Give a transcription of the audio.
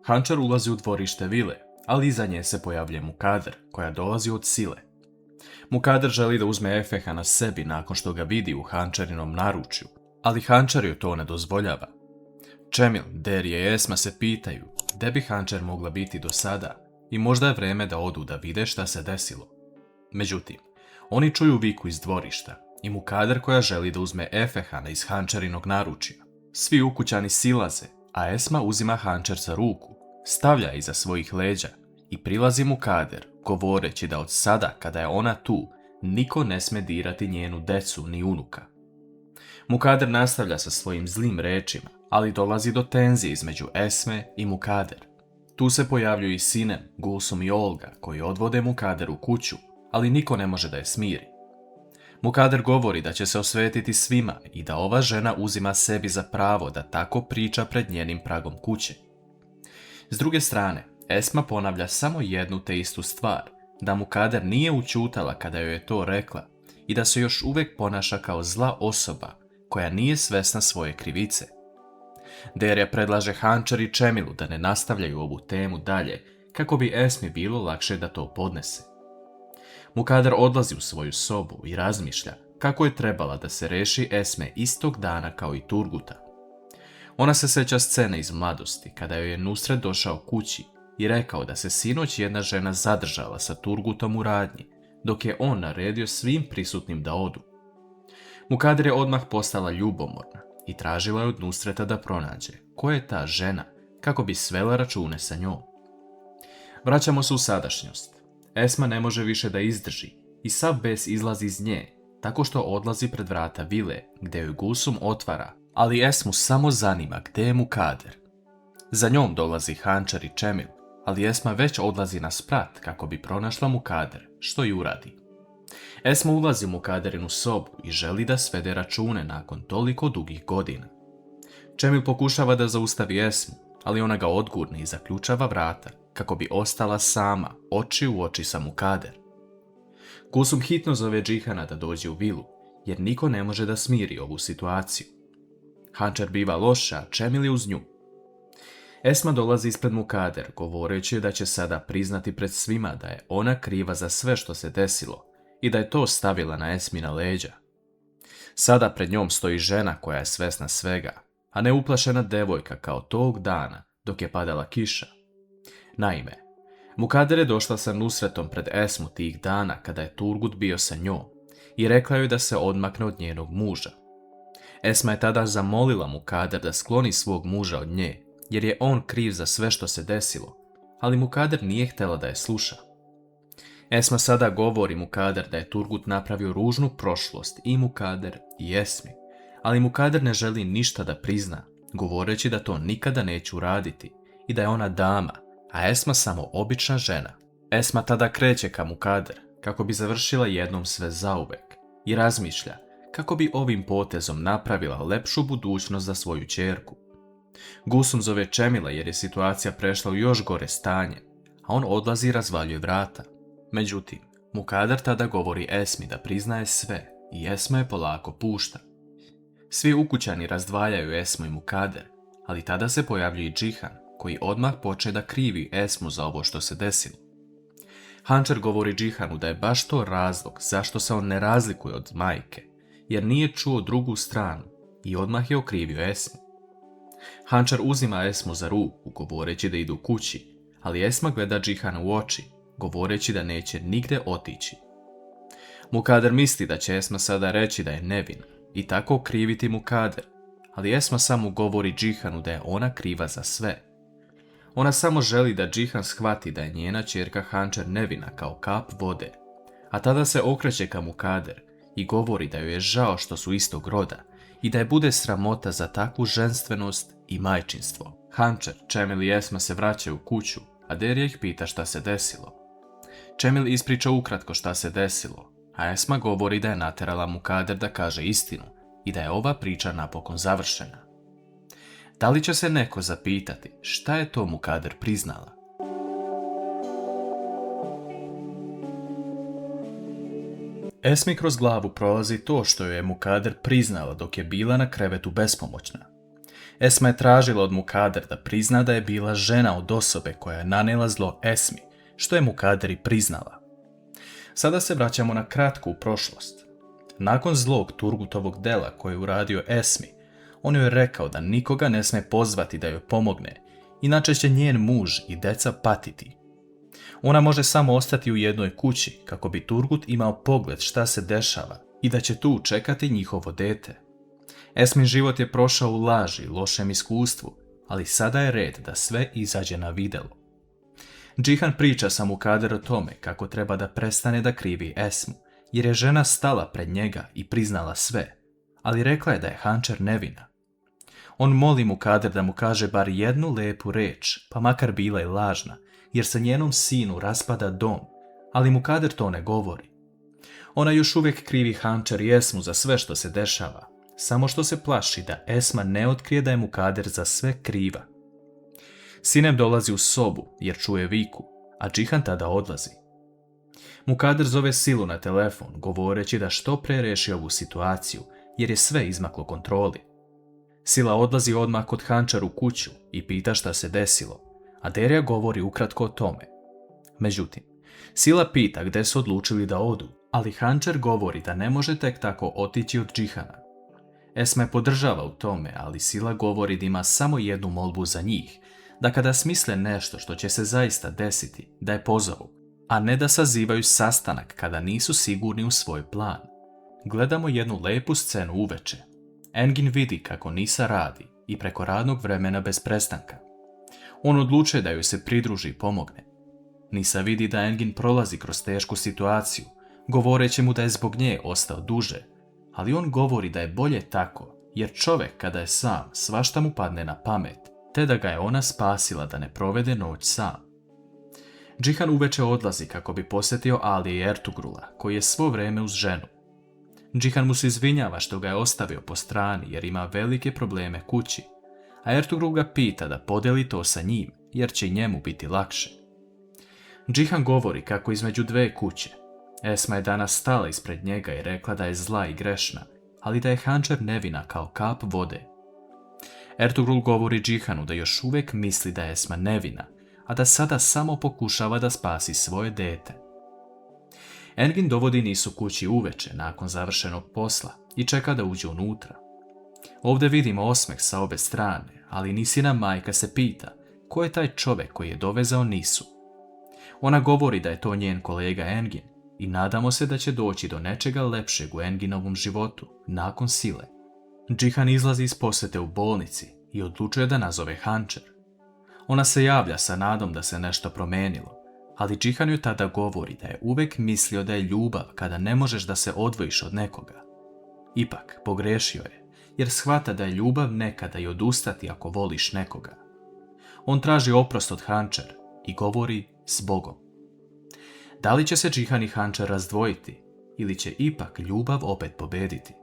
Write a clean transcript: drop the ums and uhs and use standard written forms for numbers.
Hančar ulazi u dvorište vile, ali iza nje se pojavljuje Mukader, koja dolazi od sile. Mukader želi da uzme Efeha na sebi nakon što ga vidi u Hančarinom naručju, ali Hančar joj to ne dozvoljava. Čemil, Derije i Esma se pitaju gde bi Hančar mogla biti do sada i možda je vreme da odu da vide šta se desilo. Međutim, oni čuju viku iz dvorišta i Mukader koja želi da uzme Efehana iz Hančarinog naručja. Svi ukućani silaze, a Esma uzima Hančar za ruku, stavlja iza svojih leđa i prilazi Mukader, govoreći da od sada kada je ona tu, niko ne sme dirati njenu decu ni unuka. Mukader nastavlja sa svojim zlim rečima, ali dolazi do tenzije između Esme i Mukader. Tu se pojavljuju i Sinem, Gulsum i Olga, koji odvode Mukader u kuću, ali niko ne može da je smiri. Mukader govori da će se osvetiti svima i da ova žena uzima sebi za pravo da tako priča pred njenim pragom kuće. S druge strane, Esma ponavlja samo jednu te istu stvar, da Mukader nije ućutala kada joj je to rekla i da se još uvijek ponaša kao zla osoba koja nije svesna svoje krivice. Derja predlaže Hančar i Čemilu da ne nastavljaju ovu temu dalje kako bi Esmi bilo lakše da to podnese. Mukader odlazi u svoju sobu i razmišlja kako je trebala da se reši Esme istog dana kao i Turguta. Ona se seća scene iz mladosti kada joj je Nusret došao kući i rekao da se sinoć jedna žena zadržala sa Turgutom u radnji, dok je on naredio svim prisutnim da odu. Mukader je odmah postala ljubomorna i tražila je od Nusreta da pronađe ko je ta žena kako bi svela račune sa njom. Vraćamo se u sadašnjost. Esma ne može više da izdrži i sav bes izlazi iz nje tako što odlazi pred vrata vile gdje joj Gulsum otvara, ali Esmu samo zanima gdje je Mukader. Za njom dolazi Hančar i Čemil, ali Esma već odlazi na sprat kako bi pronašla Mukader, što i uradi. Esma ulazi u Mukaderinu sobu i želi da svede račune nakon toliko dugih godina. Čemil pokušava da zaustavi Esmu, ali ona ga odgurne i zaključava vrata kako bi ostala sama, oči u oči sa Mukader. Gulsum hitno zove Džihana da dođe u vilu, jer niko ne može da smiri ovu situaciju. Hančar biva loša, a Čemil je uz nju. Esma dolazi ispred Mukader, govoreći da će sada priznati pred svima da je ona kriva za sve što se desilo i da je to stavila na Esmina leđa. Sada pred njom stoji žena koja je svesna svega, a ne uplašena devojka kao tog dana dok je padala kiša. Naime, Mukader je došla sa Nusretom pred Esmu tih dana kada je Turgut bio sa njom i rekla joj da se odmakne od njenog muža. Esma je tada zamolila Mukader da skloni svog muža od nje, jer je on kriv za sve što se desilo, ali Mukader nije htjela da je sluša. Esma sada govori Mukader da je Turgut napravio ružnu prošlost i Mukader i Esmi, ali Mukader ne želi ništa da prizna, govoreći da to nikada neće uraditi i da je ona dama, a Esma samo obična žena. Esma tada kreće ka Mukader kako bi završila jednom sve zauvek i razmišlja kako bi ovim potezom napravila lepšu budućnost za svoju ćerku. Gulsum zove Čemila jer je situacija prešla u još gore stanje, a on odlazi i razvaljuje vrata. Međutim, Mukader tada govori Esmi da priznaje sve i Esma je polako pušta. Svi ukućani razdvajaju Esmu i Mukader, ali tada se pojavljuje i Džihan, koji odmah počne da krivi Esmu za ovo što se desilo. Hančar govori Džihanu da je baš to razlog zašto se on ne razlikuje od majke, jer nije čuo drugu stranu i odmah je okrivio Esmu. Hančar uzima Esmu za ruku, govoreći da idu kući, ali Esma gleda Džihana u oči, govoreći da neće nigde otići. Mukader misli da će Esma sada reći da je nevina i tako okriviti Mukader, ali Esma samo govori Džihanu da je ona kriva za sve. Ona samo želi da Džihan shvati da je njena ćerka Hančar nevina kao kap vode, a tada se okreće ka Mukader i govori da joj je žao što su istog roda i da je bude sramota za takvu ženstvenost i majčinstvo. Hančar, Čemil i Esma se vraćaju u kuću, a Derja ih pita šta se desilo. Čemil ispriča ukratko šta se desilo, a Esma govori da je naterala Mukader da kaže istinu i da je ova priča napokon završena. Da li će se neko zapitati šta je to Mukader priznala? Esmi kroz glavu prolazi to što joj je Mukader priznala dok je bila na krevetu bespomoćna. Esma je tražila od Mukader da prizna da je bila žena od osobe koja je nanijela zlo Esmi, što je Mukader i priznala. Sada se vraćamo na kratku u prošlost. Nakon zlog Turgutovog dela koje je uradio Esmi, on joj je rekao da nikoga ne sme pozvati da joj pomogne, inače će njen muž i deca patiti. Ona može samo ostati u jednoj kući kako bi Turgut imao pogled šta se dešava i da će tu čekati njihovo dete. Esmin život je prošao u laži i lošem iskustvu, ali sada je red da sve izađe na videlo. Džihan priča sa Mukader o tome kako treba da prestane da krivi Esmu, jer je žena stala pred njega i priznala sve, ali rekla je da je Hančer nevina. On moli Mukader da mu kaže bar jednu lepu reč, pa makar bila i lažna, jer se njenom sinu raspada dom, ali Mukader to ne govori. Ona još uvijek krivi Hančer i Esmu za sve što se dešava, samo što se plaši da Esma ne otkrije da je Mukader za sve kriva. Sinem dolazi u sobu jer čuje viku, a Džihan tada odlazi. Mukader zove Silu na telefon, govoreći da što pre reši ovu situaciju, jer je sve izmaklo kontroli. Sila odlazi odmah kod Hančar u kuću i pita šta se desilo, a Derja govori ukratko o tome. Međutim, Sila pita gde su odlučili da odu, ali Hančar govori da ne može tek tako otići od Džihana. Esma je podržava u tome, ali Sila govori da ima samo jednu molbu za njih, da kada smisle nešto što će se zaista desiti, da je pozovu, a ne da sazivaju sastanak kada nisu sigurni u svoj plan. Gledamo jednu lepu scenu uveče. Engin vidi kako Nisa radi i preko radnog vremena bez prestanka. On odlučuje da joj se pridruži i pomogne. Nisa vidi da Engin prolazi kroz tešku situaciju, govoreći mu da je zbog nje ostao duže, ali on govori da je bolje tako, jer čovjek kada je sam svašta mu padne na pamet, te da ga je ona spasila da ne provede noć sam. Džihan uveče odlazi kako bi posjetio Ali i Ertugrula, koji je svo vrijeme uz ženu. Džihan mu se izvinjava što ga je ostavio po strani jer ima velike probleme kući, a Ertugrul ga pita da podeli to sa njim jer će njemu biti lakše. Džihan govori kako između dve kuće. Esma je danas stala ispred njega i rekla da je zla i grešna, ali da je Hančer nevina kao kap vode. Ertugrul govori Džihanu da još uvijek misli da je Esma nevina, a da sada samo pokušava da spasi svoje dete. Engin dovodi Nisu kući uveče nakon završenog posla i čeka da uđe unutra. Ovdje vidimo osmeh sa obe strane, ali Nisina majka se pita ko je taj čovjek koji je dovezao Nisu. Ona govori da je to njen kolega Engin i nadamo se da će doći do nečega lepšeg u Enginovom životu nakon Sile. Džihan izlazi iz posjete u bolnici i odlučuje da nazove Hančer. Ona se javlja sa nadom da se nešto promenilo, ali Džihan joj tada govori da je uvijek mislio da je ljubav kada ne možeš da se odvojiš od nekoga. Ipak, pogrešio je, jer shvata da je ljubav nekada i odustati ako voliš nekoga. On traži oprost od Hančer i govori s Bogom. Da li će se Džihan i Hančer razdvojiti ili će ipak ljubav opet pobediti?